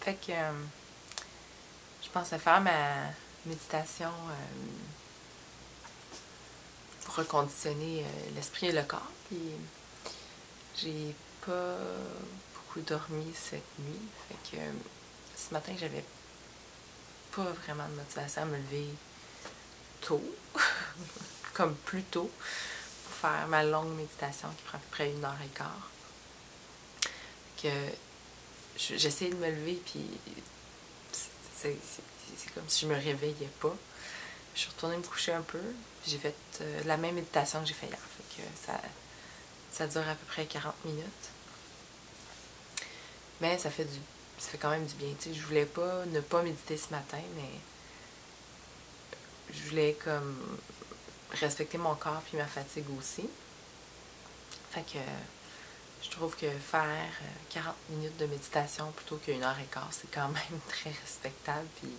Fait que je pensais faire ma méditation pour reconditionner l'esprit et le corps. Puis j'ai pas beaucoup dormi cette nuit. Fait que ce matin, j'avais pas vraiment de motivation à me lever tôt, comme plus tôt, pour faire ma longue méditation qui prend à peu près 1h15. Que j'essayais de me lever, puis c'est comme si je me réveillais pas. Je suis retournée me coucher un peu, puis j'ai fait la même méditation que j'ai fait hier. Fait que ça dure à peu près 40 minutes. Mais ça fait quand même du bien. Tu sais, je voulais pas ne pas méditer ce matin, mais je voulais comme respecter mon corps puis ma fatigue aussi. Fait que je trouve que faire 40 minutes de méditation plutôt qu'1h15, c'est quand même très respectable. Puis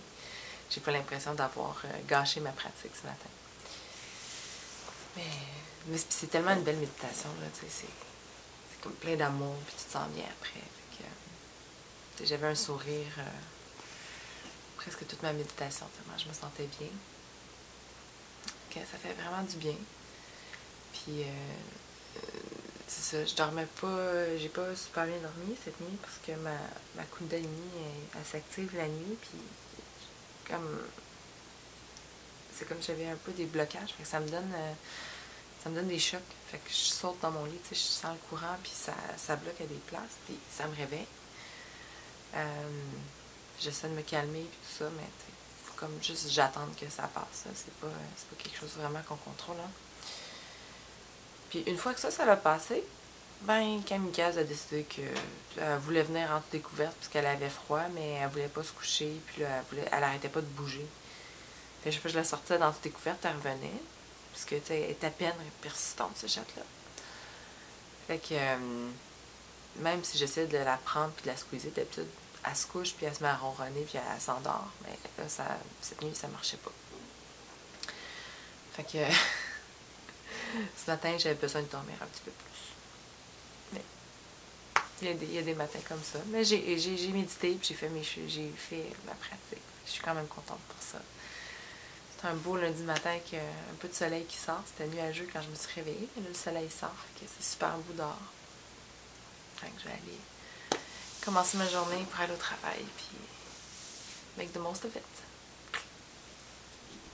j'ai pas l'impression d'avoir gâché ma pratique ce matin. Mais c'est tellement une belle méditation, là, tu sais, c'est comme plein d'amour, puis tu te sens bien après. Fait que j'avais un sourire presque toute ma méditation, tellement je me sentais bien. Que ça fait vraiment du bien. Puis c'est ça, je dormais pas, j'ai pas super bien dormi cette nuit parce que ma Kundalini, elle s'active la nuit, puis c'est comme si j'avais un peu des blocages, fait que ça me donne des chocs. Fait que je saute dans mon lit, tu sais, je sens le courant, puis ça bloque à des places, puis ça me réveille. J'essaie de me calmer, puis tout ça, mais faut comme juste j'attende que ça passe. C'est pas quelque chose vraiment qu'on contrôle. Hein. Puis une fois que ça va passer, ben Kamikaze a décidé qu'elle voulait venir en toute découverte parce qu'elle avait froid, mais elle voulait pas se coucher, puis là, elle arrêtait pas de bouger. Fait que je la sortais dans toute découverte, elle revenait. Parce que, tu sais, elle est à peine persistante, cette chatte-là. Fait que, même si j'essaie de la prendre puis de la squeezer, d'habitude, elle se couche puis elle se met à ronronner puis elle s'endort. Mais là, cette nuit, ça marchait pas. Fait que, ce matin, j'avais besoin de dormir un petit peu plus. Mais, il y a des matins comme ça. Mais j'ai médité puis j'ai fait ma pratique. Je suis quand même contente pour ça. C'est un beau lundi matin avec un peu de soleil qui sort. C'était nuageux quand je me suis réveillée. Mais là, le soleil sort. Fait que c'est super beau dehors. Fait que je vais aller commencer ma journée pour aller au travail. Puis make the most of it.